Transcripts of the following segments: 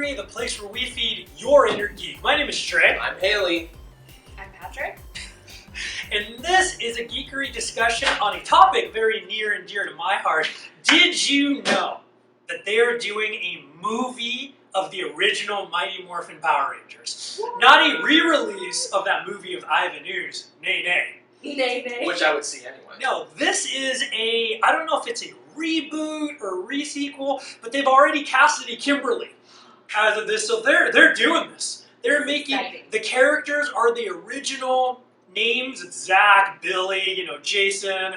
Geekery, the place where we feed your inner geek. My name is Trey. I'm Haley. I'm Patrick. And this is a Geekery discussion on a topic very near and dear to my heart. Did you know that they are doing a movie of the original Mighty Morphin Power Rangers? Not a re-release of that movie of Ivan Ooze. Nay, nay. Nay, nay. Which I would see anyway. No, this is a, I don't know if it's a reboot or re-sequel, but they've already casted a Kimberly as of this, so they're doing this. They're making, the characters are the original names. It's Zach, Billy, Jason.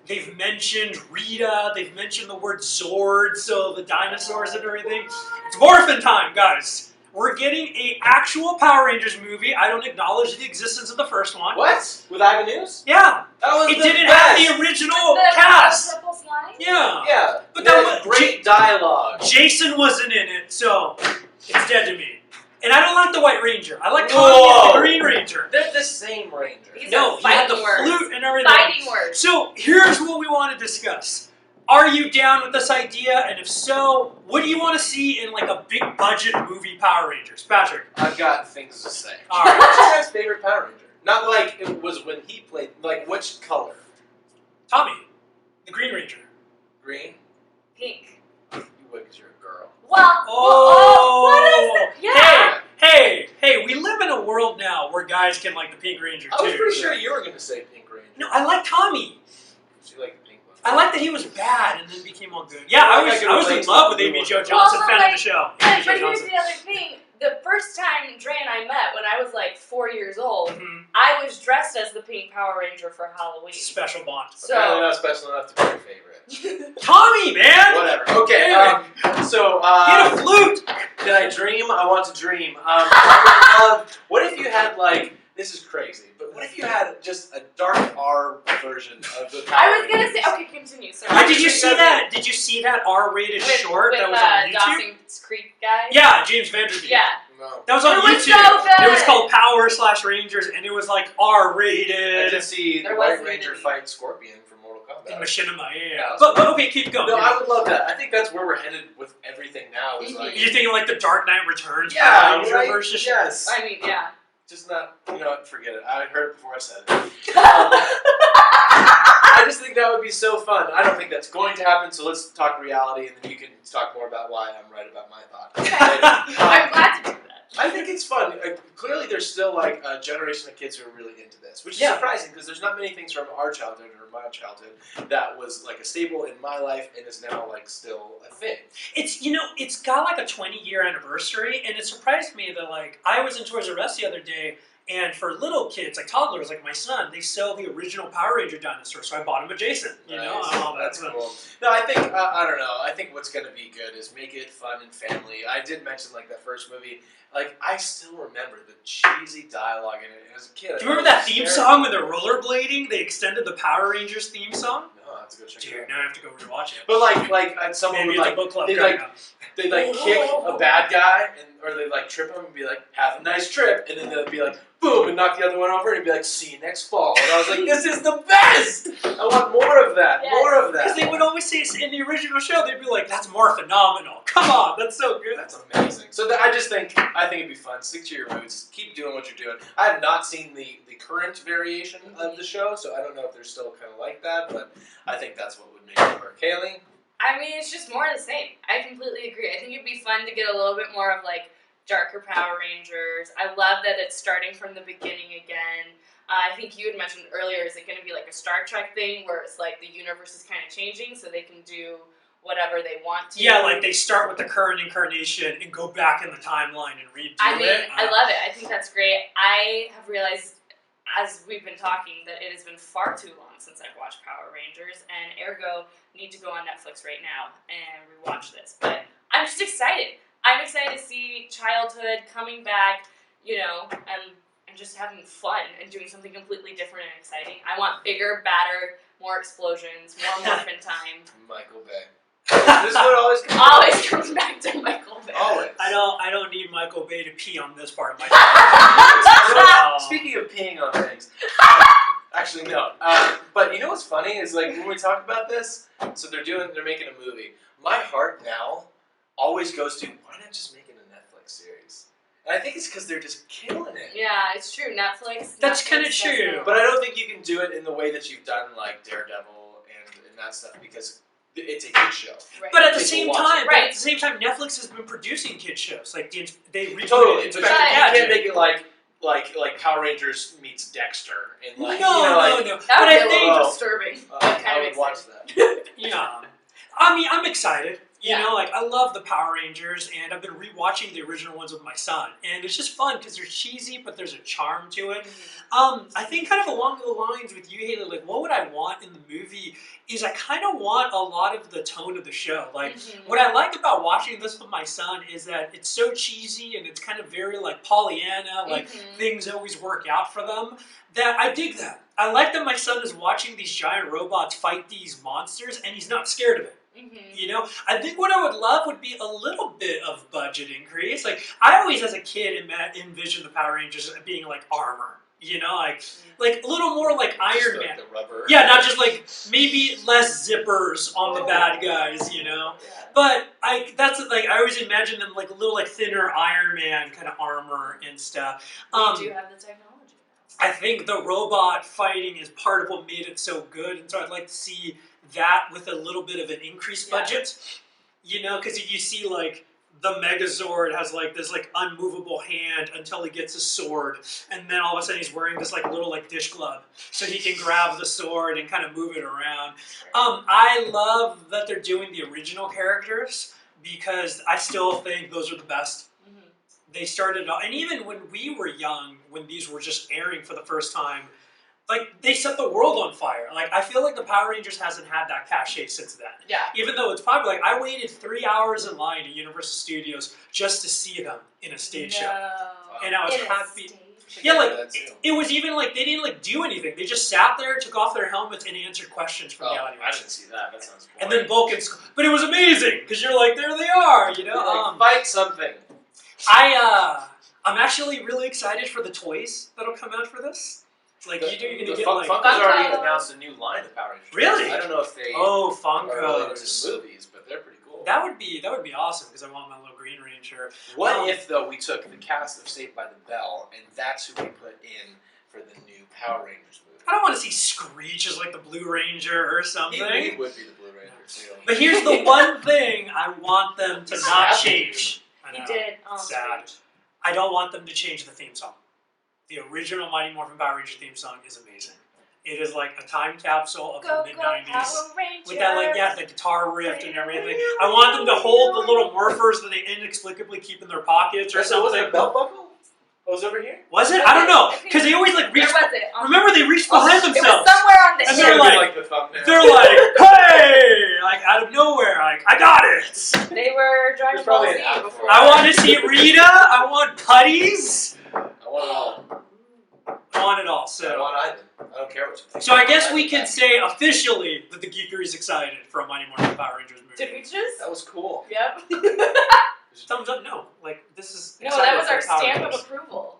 They've mentioned Rita, they've mentioned the word Zord, so the dinosaurs and everything. It's Morphin Time, guys. We're getting an actual Power Rangers movie. I don't acknowledge the existence of the first one. What? With Ivan Ooze? Yeah. That was It the didn't best. have the original cast. Purple slime? Yeah. Yeah. But that was great dialogue. Jason wasn't in it, so it's dead to me. And I don't like the White Ranger. I like Tommy as the Green Ranger. They're the same Ranger. No, he had the flute and everything. Fighting words. So here's what we want to discuss. Are you down with this idea? And if so, what do you want to see in like a big budget movie Power Rangers? Patrick. I've got things to say. All right. What's your guys' favorite Power Ranger? Not like it was when he played, like which color? Tommy, the Green Ranger. Green? Pink. You would because you're a girl. Well, what is it? Yeah. Hey, we live in a world now where guys can like the Pink Ranger too. I was pretty sure you were going to say Pink Ranger. No, I like Tommy. You like the pink one. I like that he was bad and then became all good. Yeah, I was in love with Amy Jo Johnson, fan of the show. Amy Jo But here's Johnson. the other thing. The first time Dre and I met, when I was like 4 years old, I was dressed as the Pink Power Ranger for Halloween. Special bond. Apparently not special enough to be your favorite. Tommy, man! Whatever. Okay, so... Get a flute! Did I dream? I want to dream. I would love, what if you had, like, this is crazy, but what if you had just a dark R version of the Power I was going to Rangers? say, okay, continue. Sorry. Did you see that? Did you see that R-rated short with, that was on YouTube? Dawson's Creek guy? Yeah, James Vanderbeek. Yeah. No. That was on It YouTube. was so good. It was called Power/Rangers, and it was like R-rated. I just see the There White was Ranger nudity. fight Scorpion from Mortal In Kombat. Machinima, yeah. Yeah. But okay, keep going. No, I would love that. I think that's where we're headed with everything now. Is like, You're thinking like the Dark Knight Returns yeah, Power Ranger right? versus Yes. I mean, yeah. Just not, forget it. I heard it before I said it. I just think that would be so fun. I don't think that's going to happen, so let's talk reality, and then you can talk more about why I'm right about my thought. I'm glad to do that. I think it's fun. Clearly, there's still like a generation of kids who are really into this, which is Yeah. surprising because there's not many things from our childhood or my childhood that was like a staple in my life and is now like still a thing. It's it's got like a 20-year anniversary, and it surprised me that like I was in Toys R Us the other day, and for little kids, like toddlers, like my son, they sell the original Power Ranger dinosaur, so I bought him a Jason. That's cool. No, I think I don't know. I think what's going to be good is make it fun and family. I did mention like that first movie. Like I still remember the cheesy dialogue in it. As a kid, Do you remember that theme song when they're rollerblading? They extended the Power Rangers theme song. No, that's a good check. Dude, now I have to go rewatch it. But like someone Maybe would it's a like book club they coming like up. they like kick a bad guy or they like trip him and be like, "Have a nice trip," and then they'd be like, "Boom," and knock the other one over and be like, "See you next fall." And I was like, "This is the best! I want more of that, Yes. more of that." Because they would always say in the original show, they'd be like, "That's more phenomenal." Come on, that's so good. That's amazing. So I think it'd be fun. Stick to your roots. Keep doing what you're doing. I have not seen the current variation of the show, so I don't know if they're still kind of like that, but I think that's what would make it work. Haley? I mean, it's just more of the same. I completely agree. I think it'd be fun to get a little bit more of like darker Power Rangers. I love that it's starting from the beginning again. I think you had mentioned earlier, is it going to be like a Star Trek thing where it's like the universe is kind of changing so they can do whatever they want to? Yeah, like they start with the current incarnation and go back in the timeline and redo it. I love it. I think that's great. I have realized, as we've been talking, that it has been far too long since I've watched Power Rangers, and ergo, need to go on Netflix right now and rewatch this. But I'm just excited. I'm excited to see childhood coming back, and just having fun and doing something completely different and exciting. I want bigger, badder, more explosions, more Morphin Time. Michael Bay. This is what Always comes back to Michael Bay. Always. I don't need Michael Bay to pee on this part of my life. Speaking of peeing on things, actually no. But you know what's funny is like when we talk about this. So they're making a movie. My heart now always goes to why not just making a Netflix series? And I think it's because they're just killing it. Yeah, it's true. Netflix. That's Netflix kinda does true. that. But I don't think you can do it in the way that you've done like Daredevil and that stuff because it's a kid show. Right. But at the People same watch time, it. Right. Netflix has been producing kid shows. Like they rebooted Totally. Inspector But you Gadget. can't make it like Power Rangers meets Dexter and like no. that But would I be a think, little disturbing. But kind I of would watch exciting. that. yeah. I mean, I'm excited. You Yeah. know, like I love the Power Rangers, and I've been rewatching the original ones with my son, and it's just fun because they're cheesy, but there's a charm to it. I think kind of along the lines with you, Haley, like what would I want in the movie is I kind of want a lot of the tone of the show. Like what I like about watching this with my son is that it's so cheesy and it's kind of very like Pollyanna, like things always work out for them. That I dig that. I like that my son is watching these giant robots fight these monsters, and he's not scared of it. You know, I think what I would love would be a little bit of budget increase. Like I always, as a kid, envisioned the Power Rangers being like armor. You know, like a little more like Iron Man. The rubber. Yeah, not just like maybe less zippers on the bad guys. You know, but I always imagine them like a little like thinner Iron Man kind of armor and stuff. We do have the technology now. I think the robot fighting is part of what made it so good, and so I'd like to see that with a little bit of an increased budget, you know, because if you see like the Megazord has like this like unmovable hand until he gets a sword, and then all of a sudden he's wearing this like little like dish glove, so he can grab the sword and kind of move it around. I love that they're doing the original characters because I still think those are the best. They started off, and even when we were young, when these were just airing for the first time, like they set the world on fire. Like I feel like the Power Rangers hasn't had that cachet since then. Yeah. Even though it's popular, like I waited 3 hours in line at Universal Studios just to see them in a stage show, and I was happy. Yeah, like it was even like they didn't like do anything. They just sat there, took off their helmets, and answered questions from the audience. I didn't see that. That sounds boring. And then Vulcan's, but it was amazing because you're like, there they are, you know. Fight something. I'm actually really excited for the toys that'll come out for this. Like you're gonna get like Funko's already announced a new line of Power Rangers. Really? I don't know if they Funkos are related to the movies, but they're pretty cool. That would be awesome because I want my little Green Ranger. What if though we took the cast of Saved by the Bell and that's who we put in for the new Power Rangers movie? I don't want to see Screech as like the Blue Ranger or something. He would be the Blue Ranger too. But here's the one thing I want them to not change. I He know, did. sad. I don't want them to change the theme song. The original Mighty Morphin Power Rangers theme song is amazing. It is like a time capsule of the mid-90s. With that the guitar riff and everything. I want them to hold the little morphers that they inexplicably keep in their pockets or something. Was it a belt buckle? Oh, it was over here? Was it? I don't know. Because they always like reach. Where was it? Remember they reached behind It themselves. was somewhere on the And hip. they're like, the thumbnail. They're like, hey! Like out of nowhere, like, I got it! They were Dragon There's Ball probably Z an app before. for it. I want to see Rita, I want putties. I want it all. I want it all. I want So either. I don't care what you think. I guess we can say officially that the Geekery is excited for a Mighty Morphin Power Rangers movie. Did we just? That was cool. Yep. Thumbs up, no. Like, this is No, excited that was for our Power stamp Rangers. of approval.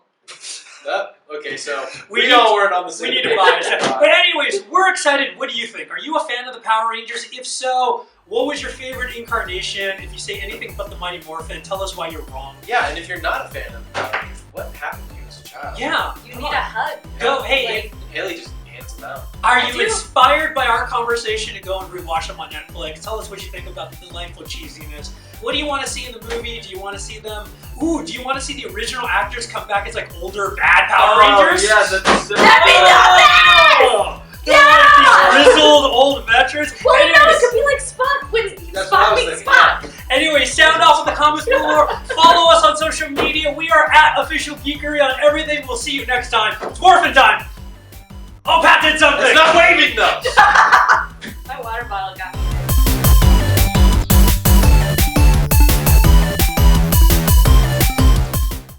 Okay, so We we need- all weren't on the same We need to page. buy it. But anyways, we're excited. What do you think? Are you a fan of the Power Rangers? If so, what was your favorite incarnation? If you say anything but the Mighty Morphin, tell us why you're wrong. Yeah, and if you're not a fan of the Power Rangers, what happened to you as a child? Yeah. You come need on. a hug. Go, hey, Like, Haley just hands them out. are I you do. inspired by our conversation to go and rewatch them on Netflix? Tell us what you think about the delightful cheesiness. What do you want to see in the movie? Do you want to see them? Ooh, do you want to see the original actors come back as like older bad Power Rangers? Yeah, that'd be so That'd be Oh, they're like these grizzled old veterans. well, no, it Anyways, could be like Spock when That's what I Spock was meets thinking, Spock. Anyway, sound off in the comments below. Follow us on social media. We are at Official Geekery on everything. We'll see you next time. It's Morphin Time. Oh, Pat did something. It's not